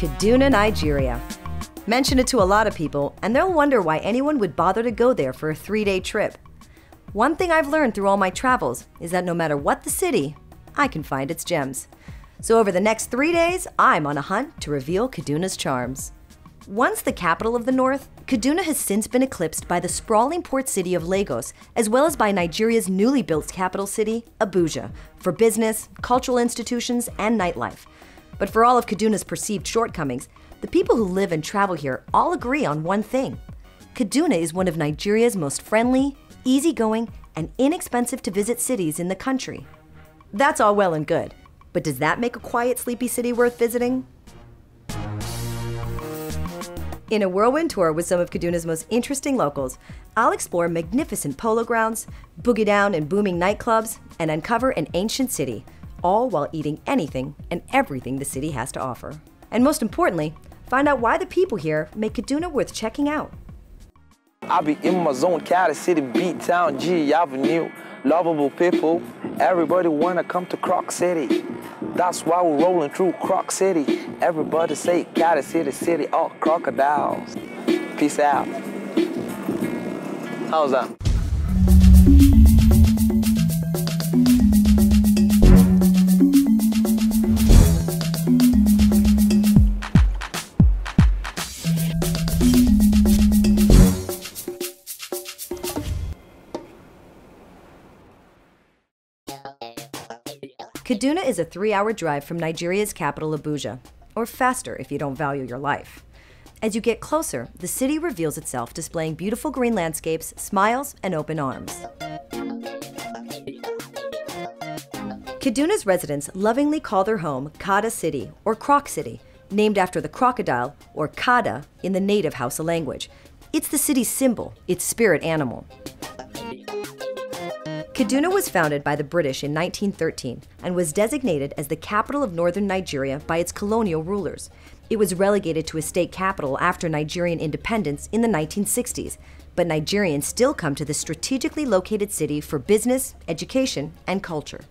Kaduna, Nigeria. Mention it to a lot of people, and they'll wonder why anyone would bother to go there for a 3-day trip. One thing I've learned through all my travels is that no matter what the city, I can find its gems. So over the next 3 days, I'm on a hunt to reveal Kaduna's charms. Once the capital of the north, Kaduna has since been eclipsed by the sprawling port city of Lagos, as well as by Nigeria's newly built capital city, Abuja, for business, cultural institutions, and nightlife. But for all of Kaduna's perceived shortcomings, the people who live and travel here all agree on one thing. Kaduna is one of Nigeria's most friendly, easygoing, and inexpensive to visit cities in the country. That's all well and good, but does that make a quiet, sleepy city worth visiting? In a whirlwind tour with some of Kaduna's most interesting locals, I'll explore magnificent polo grounds, boogie down in booming nightclubs, and uncover an ancient city, all while eating anything and everything the city has to offer. And most importantly, find out why the people here make Kaduna worth checking out. I be in my zone, Cali City, Beat Town, G Avenue, lovable people. Everybody wanna come to Croc City. That's why we're rolling through Croc City. Everybody say Cali City, city of crocodiles. Peace out. How's that? Kaduna is a 3-hour drive from Nigeria's capital, Abuja, or faster if you don't value your life. As you get closer, the city reveals itself displaying beautiful green landscapes, smiles, and open arms. Kaduna's residents lovingly call their home Kada City, or Croc City, named after the crocodile, or Kada, in the native Hausa language. It's the city's symbol, its spirit animal. Kaduna was founded by the British in 1913 and was designated as the capital of northern Nigeria by its colonial rulers. It was relegated to a state capital after Nigerian independence in the 1960s, but Nigerians still come to this strategically located city for business, education, and culture.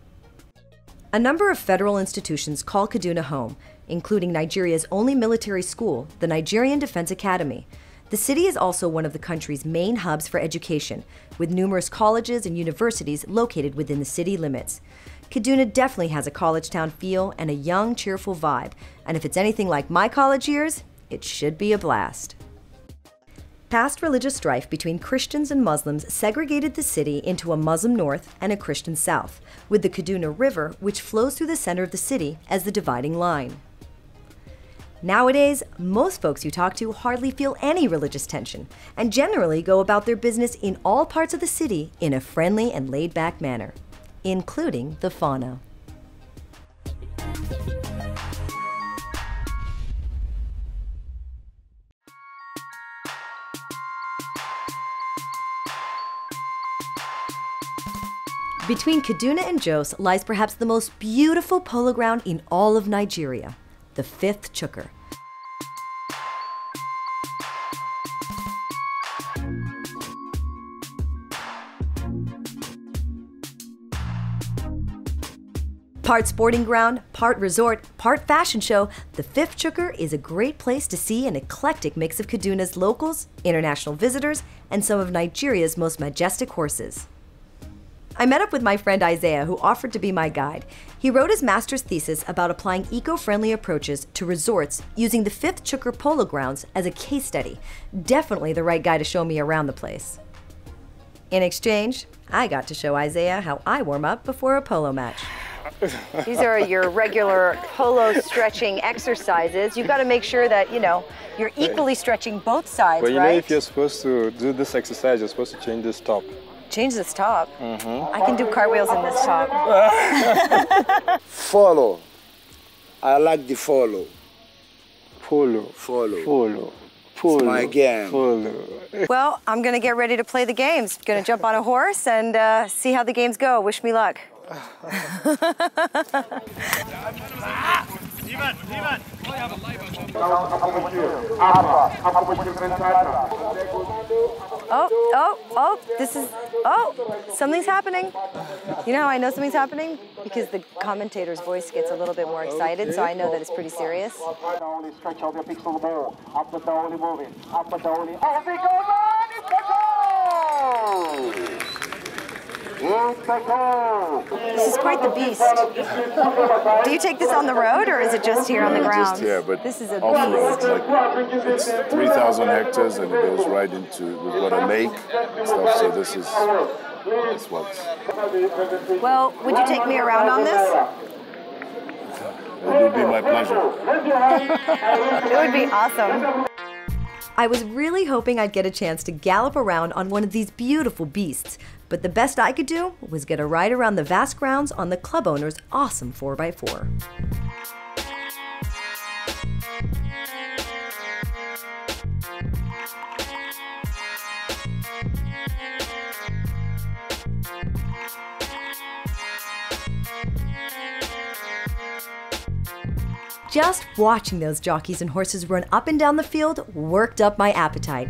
A number of federal institutions call Kaduna home, including Nigeria's only military school, the Nigerian Defense Academy. The city is also one of the country's main hubs for education, with numerous colleges and universities located within the city limits. Kaduna definitely has a college town feel and a young, cheerful vibe, and if it's anything like my college years, it should be a blast. Past religious strife between Christians and Muslims segregated the city into a Muslim north and a Christian south, with the Kaduna River, which flows through the center of the city, as the dividing line. Nowadays, most folks you talk to hardly feel any religious tension and generally go about their business in all parts of the city in a friendly and laid-back manner, including the fauna. Between Kaduna and Jos lies perhaps the most beautiful polo ground in all of Nigeria, the 5th Chukur. Part sporting ground, part resort, part fashion show, the 5th Chukur is a great place to see an eclectic mix of Kaduna's locals, international visitors, and some of Nigeria's most majestic horses. I met up with my friend Isaiah, who offered to be my guide. He wrote his master's thesis about applying eco-friendly approaches to resorts using the 5th Chukur polo grounds as a case study. Definitely the right guy to show me around the place. In exchange, I got to show Isaiah how I warm up before a polo match. These are your regular polo stretching exercises. You've got to make sure that, you're equally stretching both sides, but right? If you're supposed to do this exercise, you're supposed to change this top. Change this top? I can do cartwheels in this top. Follow. I like the follow. Follow. Follow. Follow. It's my game. Follow. Well, I'm going to get ready to play the games. Going to jump on a horse and see how the games go. Wish me luck. Something's happening. You know how I know something's happening? Because the commentator's voice gets a little bit more excited, so I know that it's pretty serious. This is quite the beast. Do you take this on the road, or is it just here on the ground? Just here, but this is a off-road. beast. Like, it's 3,000 hectares, and it goes right into, we've got a lake and stuff, so this is what's... Well, would you take me around on this? It would be my pleasure. It would be awesome. I was really hoping I'd get a chance to gallop around on one of these beautiful beasts, but the best I could do was get a ride around the vast grounds on the club owner's awesome 4x4. Just watching those jockeys and horses run up and down the field worked up my appetite.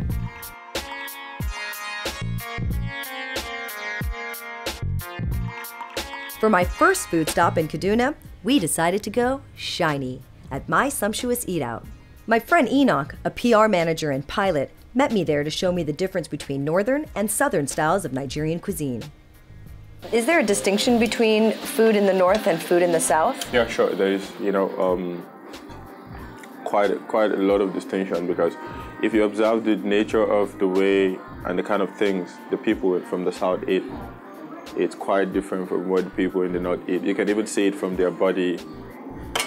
For my first food stop in Kaduna, we decided to go shiny at my sumptuous eat-out. My friend Enoch, a PR manager and pilot, met me there to show me the difference between northern and southern styles of Nigerian cuisine. Is there a distinction between food in the north and food in the south? Yeah, sure. There is, quite a lot of distinction, because if you observe the nature of the way and the kind of things the people from the south eat, it's quite different from what the people in the north eat. You can even see it from their body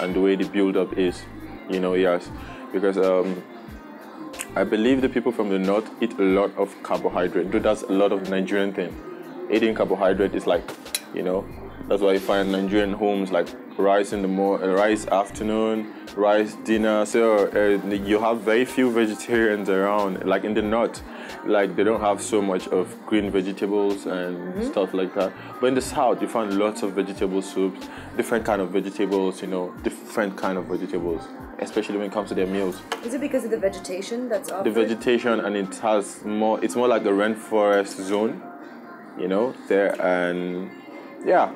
and the way the build-up is, yes. Because I believe the people from the north eat a lot of carbohydrate. That's a lot of Nigerian thing. Eating carbohydrate is like, that's why you find Nigerian homes like rice in the morning, rice afternoon, rice dinner. So you have very few vegetarians around. Like in the north, like they don't have so much of green vegetables and stuff like that. But in the south, you find lots of vegetable soups, different kind of vegetables, different kind of vegetables, especially when it comes to their meals. Is it because of the vegetation that's offered? The vegetation, and it's more like a rainforest zone, there, and yeah.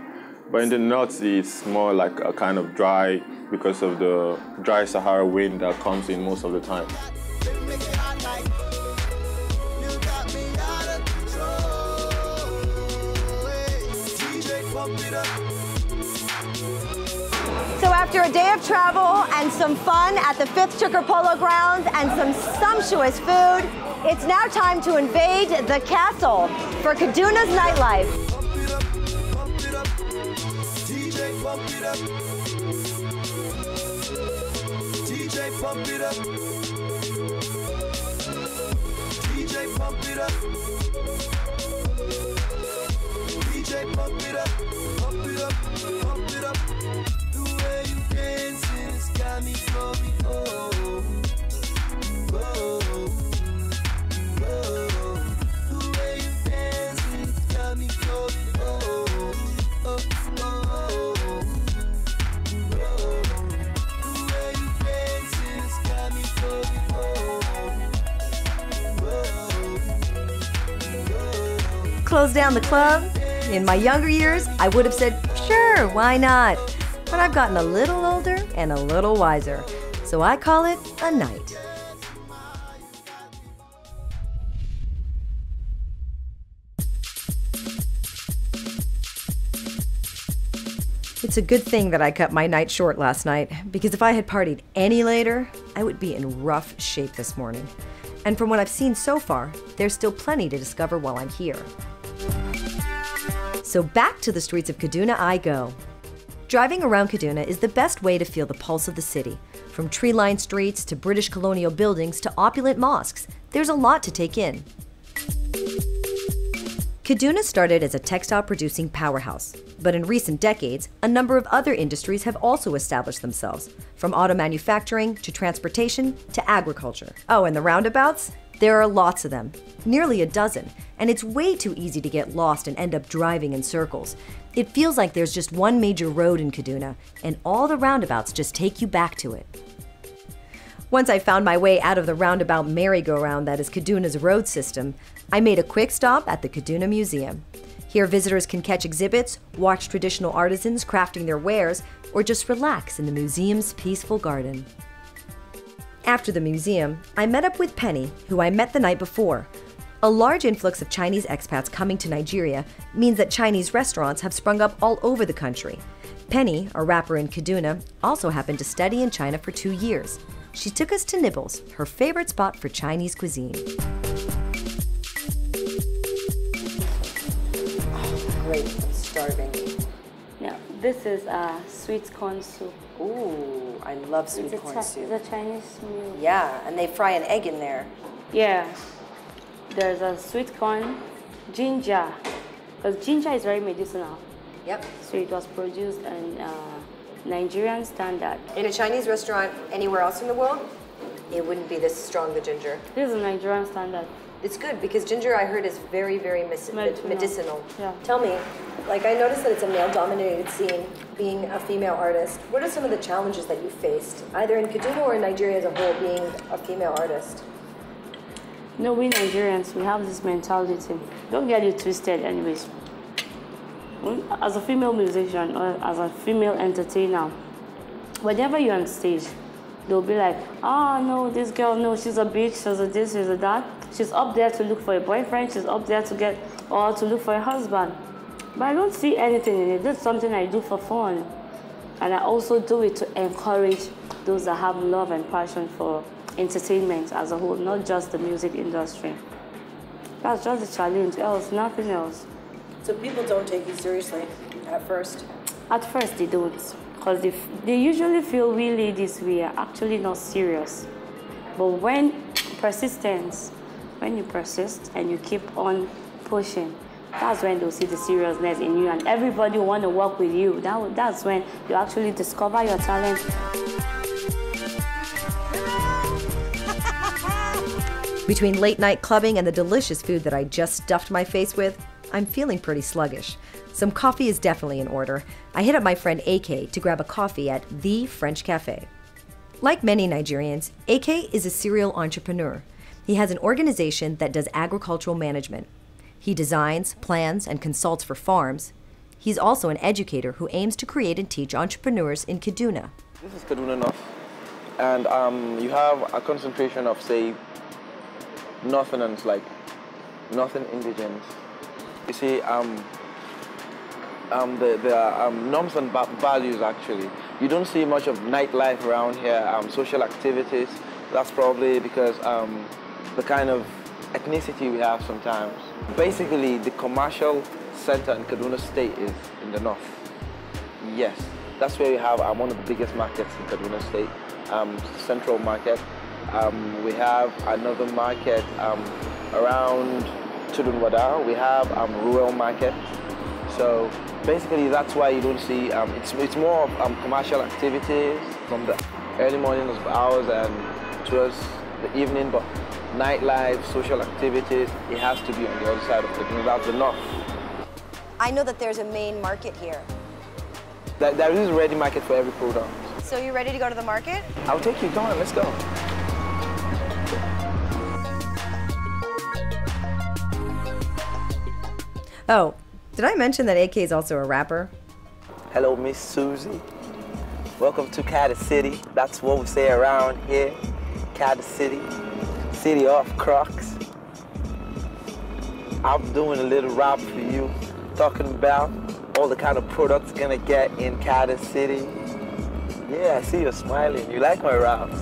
But in the north, it's more like a kind of dry, because of the dry Sahara wind that comes in most of the time. So after a day of travel and some fun at the 5th Chukker Polo Grounds and some sumptuous food, it's now time to invade the castle for Kaduna's nightlife. Pump it up. DJ, pump it up. DJ, pump it up. Pump it up. Pump it up. The way you dancing has got me going. Oh, oh, oh. The way you dancing has got me going. Oh, oh, oh. Close down the club? In my younger years, I would have said, sure, why not? But I've gotten a little older and a little wiser, so I call it a night. It's a good thing that I cut my night short last night, because if I had partied any later, I would be in rough shape this morning. And from what I've seen so far, there's still plenty to discover while I'm here. So back to the streets of Kaduna I go. Driving around Kaduna is the best way to feel the pulse of the city. From tree-lined streets to British colonial buildings to opulent mosques, there's a lot to take in. Kaduna started as a textile-producing powerhouse, but in recent decades, a number of other industries have also established themselves, from auto manufacturing to transportation to agriculture. Oh, and the roundabouts? There are lots of them, nearly a dozen, and it's way too easy to get lost and end up driving in circles. It feels like there's just one major road in Kaduna, and all the roundabouts just take you back to it. Once I found my way out of the roundabout merry-go-round that is Kaduna's road system, I made a quick stop at the Kaduna Museum. Here visitors can catch exhibits, watch traditional artisans crafting their wares, or just relax in the museum's peaceful garden. After the museum, I met up with Penny, who I met the night before. A large influx of Chinese expats coming to Nigeria means that Chinese restaurants have sprung up all over the country. Penny, a rapper in Kaduna, also happened to study in China for 2 years. She took us to Nibbles, her favorite spot for Chinese cuisine. Great, I'm starving. Yeah, this is sweet corn soup. Ooh, I love sweet corn soup. It's a Chinese meal. Yeah, and they fry an egg in there. Yeah, there's a sweet corn, ginger, because ginger is very medicinal. Yep. So it was produced in Nigerian standard. In a Chinese restaurant anywhere else in the world, it wouldn't be this strong, the ginger. This is a Nigerian standard. It's good because ginger, I heard, is very, very medicinal. Yeah. Tell me, like I noticed that it's a male-dominated scene, being a female artist. What are some of the challenges that you faced, either in Kaduna or in Nigeria as a whole, being a female artist? No, we Nigerians, we have this mentality. Don't get it twisted anyways. As a female musician or as a female entertainer, whenever you're on stage, they'll be like, oh no, this girl, no, she's a bitch, she's a this, she's a that. She's up there to look for a boyfriend, she's up there to look for a husband. But I don't see anything in it. This is something I do for fun. And I also do it to encourage those that have love and passion for entertainment as a whole, not just the music industry. That's just the challenge, else, nothing else. So people don't take you seriously at first? At first they don't, because they usually feel we ladies, we are actually not serious. But when you persist and you keep on pushing, that's when they'll see the seriousness in you and everybody will want to work with you. That's when you actually discover your talent. Between late night clubbing and the delicious food that I just stuffed my face with, I'm feeling pretty sluggish. Some coffee is definitely in order. I hit up my friend AK to grab a coffee at The French Cafe. Like many Nigerians, AK is a serial entrepreneur. He has an organization that does agricultural management. He designs, plans, and consults for farms. He's also an educator who aims to create and teach entrepreneurs in Kaduna. This is Kaduna North, and you have a concentration of, say, Northerners, like Northern indigents. You see, there are norms and values, actually. You don't see much of nightlife around here, social activities. That's probably because the kind of ethnicity we have sometimes. Basically, the commercial center in Kaduna State is in the north. Yes, that's where we have one of the biggest markets in Kaduna State, Central Market. We have another market around Tudunwada. We have rural market. So basically, that's why you don't see. It's more of commercial activities from the early morning hours and towards the evening. But nightlife, social activities, it has to be on the other side of Kaduna. That's the north. I know that there's a main market here. There is a ready market for every product. So you ready to go to the market? I'll take you. Come on, let's go. Oh, did I mention that AK is also a rapper? Hello, Miss Susie. Welcome to Kaduna City. That's what we say around here. Kaduna City, city of Crocs. I'm doing a little rap for you, talking about all the kind of products gonna get in Kaduna City. Yeah, I see you're smiling. You like my raps.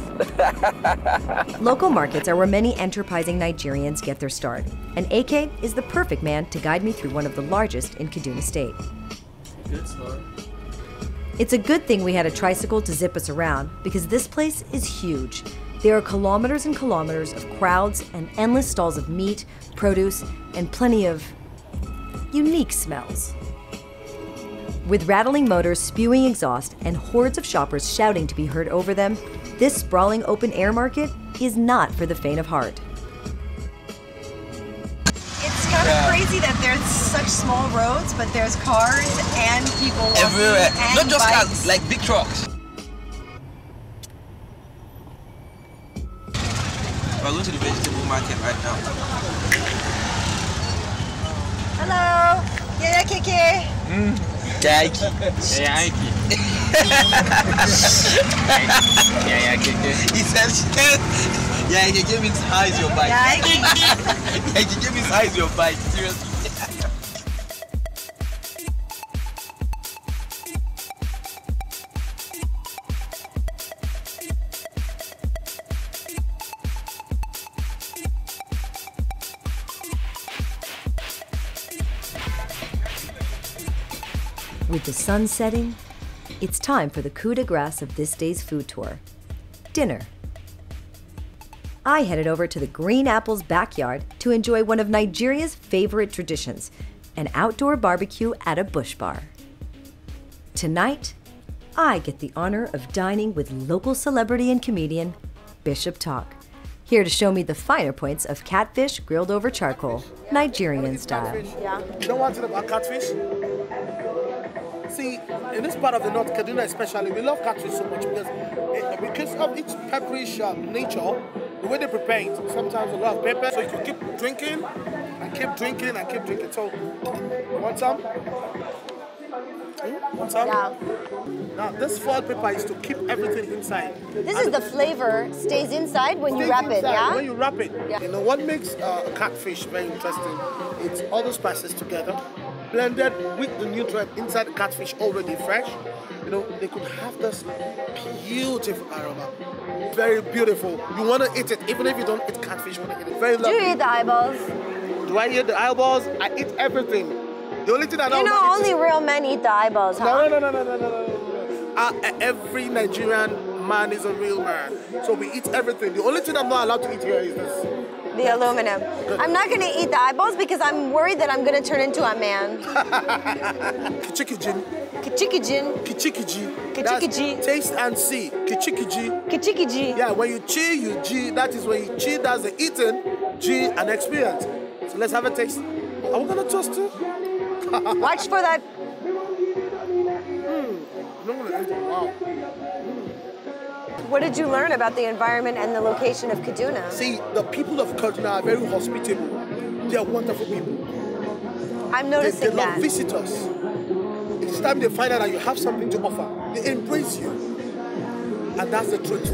Local markets are where many enterprising Nigerians get their start, and AK is the perfect man to guide me through one of the largest in Kaduna State. It's a good thing we had a tricycle to zip us around, because this place is huge. There are kilometers and kilometers of crowds and endless stalls of meat, produce, and plenty of unique smells. With rattling motors spewing exhaust and hordes of shoppers shouting to be heard over them, this sprawling open-air market is not for the faint of heart. crazy that there's such small roads, but there's cars and people walking everywhere. and Not just bikes. cars, like big trucks. We're going to the vegetable market right now. Hello. Yeah, Kiki. Yaiki. He said, yeah, he gave me how is your bike? Yeah, he gave me how is your bike, seriously. With the sun setting, it's time for the coup de grace of this day's food tour, dinner. I headed over to the Green Apple's backyard to enjoy one of Nigeria's favorite traditions, an outdoor barbecue at a bush bar. Tonight, I get the honor of dining with local celebrity and comedian Bishop Talk, here to show me the finer points of catfish grilled over charcoal, Nigerian style. Yeah. You don't want to know about catfish? See, in this part of the North, Kaduna especially, we love catfish so much because of its pepperish nature, the way they prepare it, sometimes a lot of pepper, so you can keep drinking and keep drinking and keep drinking. So, you want some? Want some? Yeah. Now, this foil paper is to keep everything inside. This is the flavor stays inside when you wrap it, yeah? When you wrap it. Yeah. You know, what makes a catfish very interesting, it's all the spices together, blended with the nutrient inside the catfish already fresh. You know, they could have this beautiful aroma. Very beautiful. You want to eat it, even if you don't eat catfish, you want to eat it. Very lovely. Do you eat the eyeballs? Do I eat the eyeballs? I eat everything. The only thing I don't only real men eat the eyeballs, huh? No. Every Nigerian man is a real man. So we eat everything. The only thing I'm not allowed to eat here is this. The aluminum. I'm not going to eat the eyeballs because I'm worried that I'm going to turn into a man. Kichikijin. Kichikijin. Kichikiji. Kichikiji. Taste and see. Kichikiji. Kichikiji. Yeah, when you chew, you G. That is when you chew, that's the eating, G, and experience. So let's have a taste. Are we going to toast too? Watch for that. Wow. What did you learn about the environment and the location of Kaduna? See, the people of Kaduna are very hospitable. They are wonderful people. I'm noticing they that. love visitors. Each time they find out that you have something to offer, they embrace you. And that's the truth.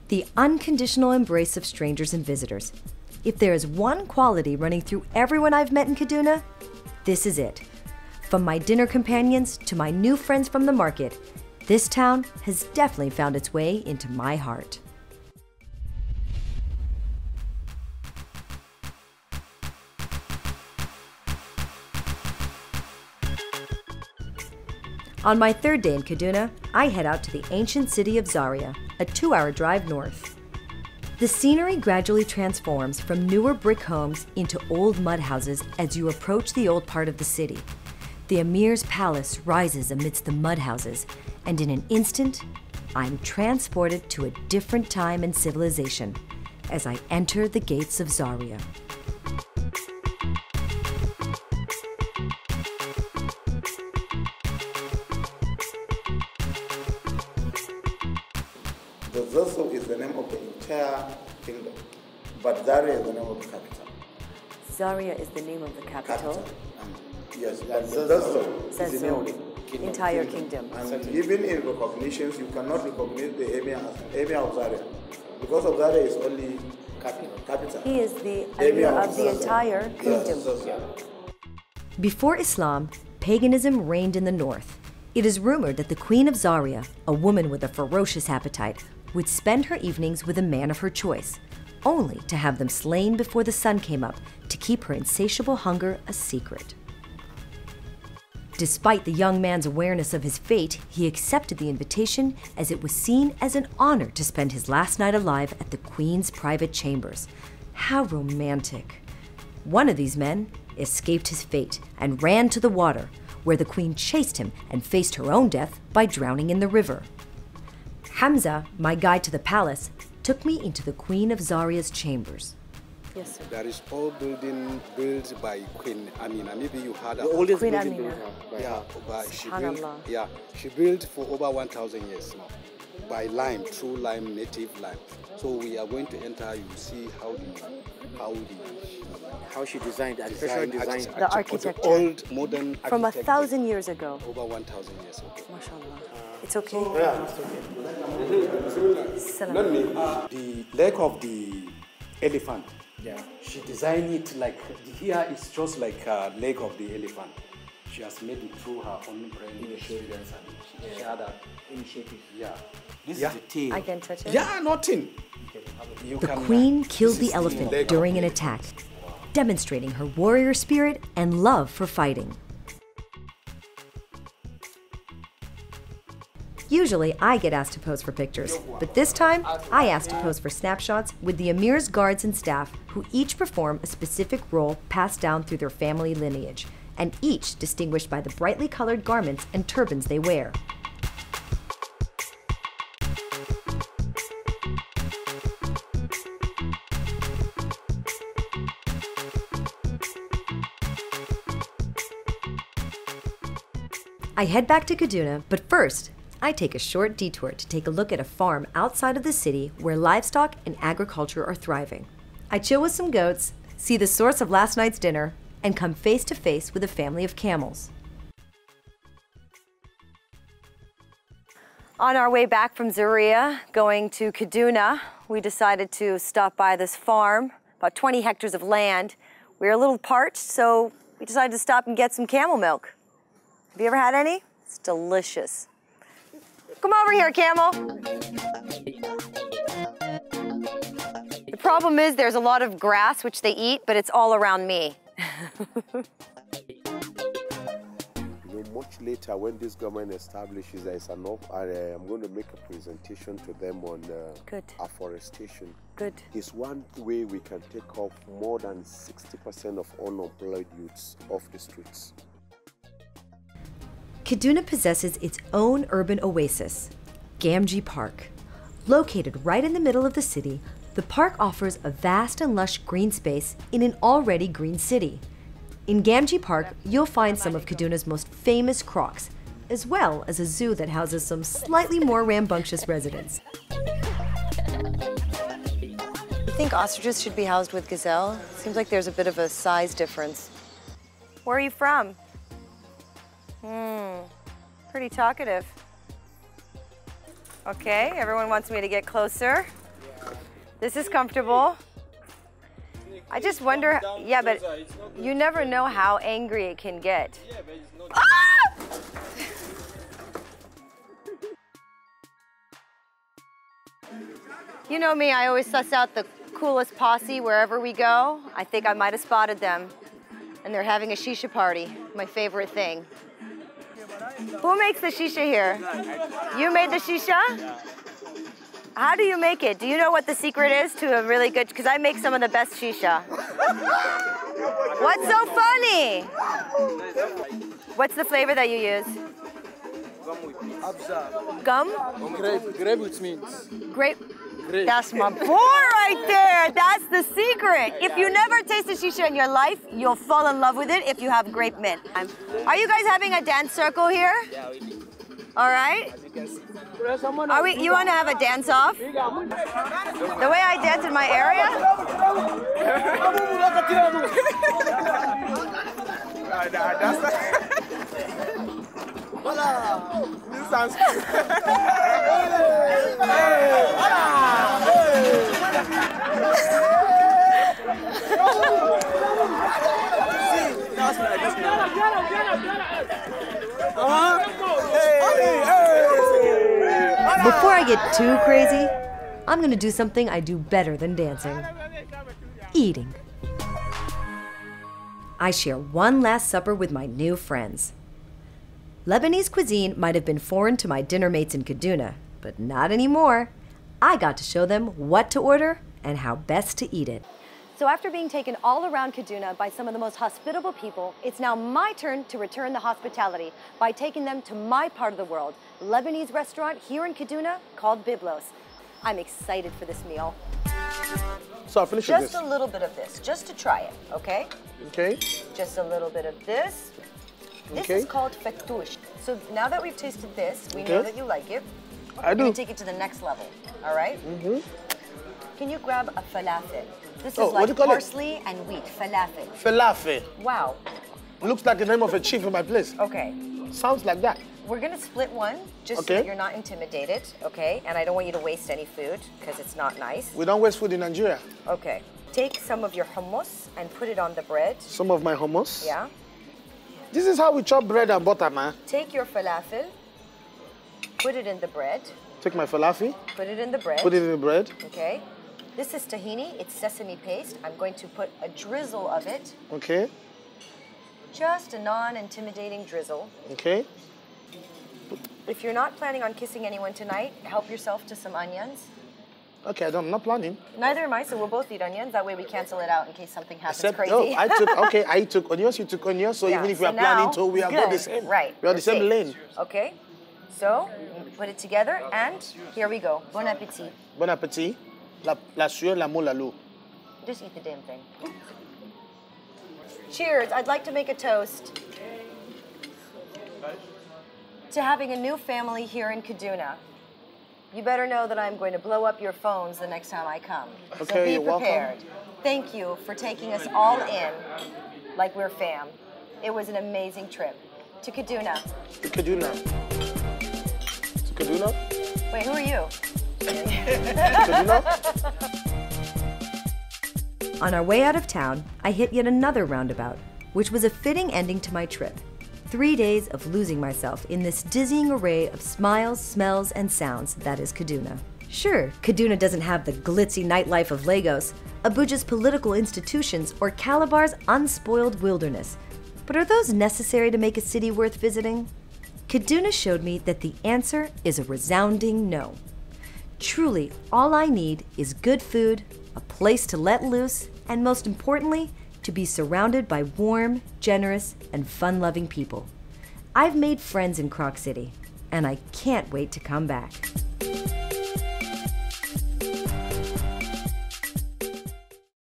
The unconditional embrace of strangers and visitors. If there is one quality running through everyone I've met in Kaduna, this is it. From my dinner companions to my new friends from the market, this town has definitely found its way into my heart. On my third day in Kaduna, I head out to the ancient city of Zaria, a 2-hour drive north. The scenery gradually transforms from newer brick homes into old mud houses as you approach the old part of the city. The Emir's palace rises amidst the mud houses, and in an instant, I'm transported to a different time and civilization as I enter the gates of Zaria. The Zazzau is the name of the entire kingdom, but Zaria is the name of the capital. Zaria is the name of the capital? Yes, but Zazzau is the name of the kingdom. Entire kingdom. And even in recognitions, you cannot recognize the emir as Emir of Zaria, because of Zaria is only capital. He is the emir of the entire kingdom. Yes. Before Islam, paganism reigned in the north. It is rumored that the Queen of Zaria, a woman with a ferocious appetite, would spend her evenings with a man of her choice, only to have them slain before the sun came up to keep her insatiable hunger a secret. Despite the young man's awareness of his fate, he accepted the invitation as it was seen as an honor to spend his last night alive at the Queen's private chambers. How romantic. One of these men escaped his fate and ran to the water, where the Queen chased him and faced her own death by drowning in the river. Hamza, my guide to the palace, took me into the Queen of Zaria's chambers. Yes, sir. There is old building built by Queen Amina. Maybe you heard The of oldest Queen building Amina. built by Yeah, her. but she Subhanallah. built. Yeah, she built for over 1,000 years now by lime, true lime, native lime. So we are going to enter. You see How she designed, artificial design. The architecture. old modern From architecture 1,000 years ago. over 1,000 years ago. MashaAllah. It's okay. Yeah, it's okay. Salam. The leg of the elephant. Yeah. She designed it like here is just like a leg of the elephant. She has made it through her own brain experience and she shared that Initiative. Yeah. This is the tail. I can touch it? Yeah, nothing. You The can, queen killed this the is elephant leg of during an the attack, demonstrating her warrior spirit and love for fighting. Usually, I get asked to pose for pictures, but this time, I asked to pose for snapshots with the Emir's guards and staff, who each perform a specific role passed down through their family lineage, and each distinguished by the brightly colored garments and turbans they wear. I head back to Kaduna, but first, I take a short detour to take a look at a farm outside of the city where livestock and agriculture are thriving. I chill with some goats, see the source of last night's dinner, and come face to face with a family of camels. On our way back from Zaria, going to Kaduna, we decided to stop by this farm, about 20 hectares of land. We were a little parched, so we decided to stop and get some camel milk. Have you ever had any? It's delicious. Come over here, camel. The problem is there's a lot of grass which they eat, but it's all around me. Much later, when this government establishes there is enough, I'm going to make a presentation to them on afforestation. Good. It's one way we can take off more than 60% of unemployed youths off the streets. Kaduna possesses its own urban oasis, Gamgee Park. Located right in the middle of the city, the park offers a vast and lush green space in an already green city. In Gamgee Park, you'll find some of Kaduna's most famous crocs, as well as a zoo that houses some slightly more rambunctious residents. You think ostriches should be housed with gazelle? Seems like there's a bit of a size difference. Where are you from? Pretty talkative. Okay, everyone wants me to get closer. This is comfortable. I just wonder, yeah, but you never know how angry it can get. Ah! You know me, I always suss out the coolest posse wherever we go. I think I might have spotted them. And they're having a shisha party, my favorite thing. Who makes the shisha here? You made the shisha? How do you make it? Do you know what the secret is to a really good, because I make some of the best shisha. What's so funny? What's the flavor that you use? Gum? Grape with mints. Grape. That's my boy right there. That's the secret. If you never tasted shisha in your life, you'll fall in love with it if you have grape mint. Are you guys having a dance circle here? Yeah, we do. All right. Are we? You want to have a dance off? The way I dance in my area? This sounds good. Before I get too crazy, I'm going to do something I do better than dancing. Eating. I share one last supper with my new friends. Lebanese cuisine might have been foreign to my dinner mates in Kaduna, but not anymore. I got to show them what to order and how best to eat it. So after being taken all around Kaduna by some of the most hospitable people, it's now my turn to return the hospitality by taking them to my part of the world, Lebanese restaurant here in Kaduna called Biblos. I'm excited for this meal. So I'll finish with Just this. a little bit of this, just to try it, okay? Okay. Just a little bit of this. This Okay. is called fattoush. So now that we've tasted this, we Okay. know that you like it. I We're do. gonna take it to the next level, all right? Mm-hmm. Can you grab a falafel? This Oh, is what do like you call it? parsley and wheat, falafel. Falafel. Wow, Looks like the name of a chief in my place. okay. Sounds like that. We're gonna split one, just so Okay. that you're not intimidated, okay? And I don't want you to waste any food, because it's not nice. We don't waste food in Nigeria. Okay. Take some of your hummus and put it on the bread. Some of my hummus. Yeah. This is how we chop bread and butter, man. Take your falafel, put it in the bread, Take my falafel, put it in the bread. put it in the bread. Okay. This is tahini, it's sesame paste. I'm going to put a drizzle of it, Okay. just a non-intimidating drizzle. Okay. If you're not planning on kissing anyone tonight, help yourself to some onions. Okay, I'm not planning. Neither am I, so we'll both eat onions. That way we cancel it out in case something happens Except, crazy. oh, I took onions, you took onions, so Yeah, even if we so are planning now, to, we are good. good the same. Right. We are the same safe. lane. Okay. So, put it together and here we go. Bon appetit. Bon appétit. La sueur, l'amour, la loup. Just eat the damn thing. Cheers. I'd like to make a toast to having a new family here in Kaduna. You better know that I'm going to blow up your phones the next time I come. So Okay, be you're welcome. prepared. Thank you for taking us all in like we're fam. It was an amazing trip. To Kaduna. To Kaduna. To Kaduna? Wait, who are you? On our way out of town, I hit yet another roundabout, which was a fitting ending to my trip. 3 days of losing myself in this dizzying array of smiles, smells, and sounds that is Kaduna. Sure, Kaduna doesn't have the glitzy nightlife of Lagos, Abuja's political institutions, or Calabar's unspoiled wilderness. But are those necessary to make a city worth visiting? Kaduna showed me that the answer is a resounding no. Truly, all I need is good food, a place to let loose, and most importantly, to be surrounded by warm, generous, and fun-loving people. I've made friends in Croc City, and I can't wait to come back.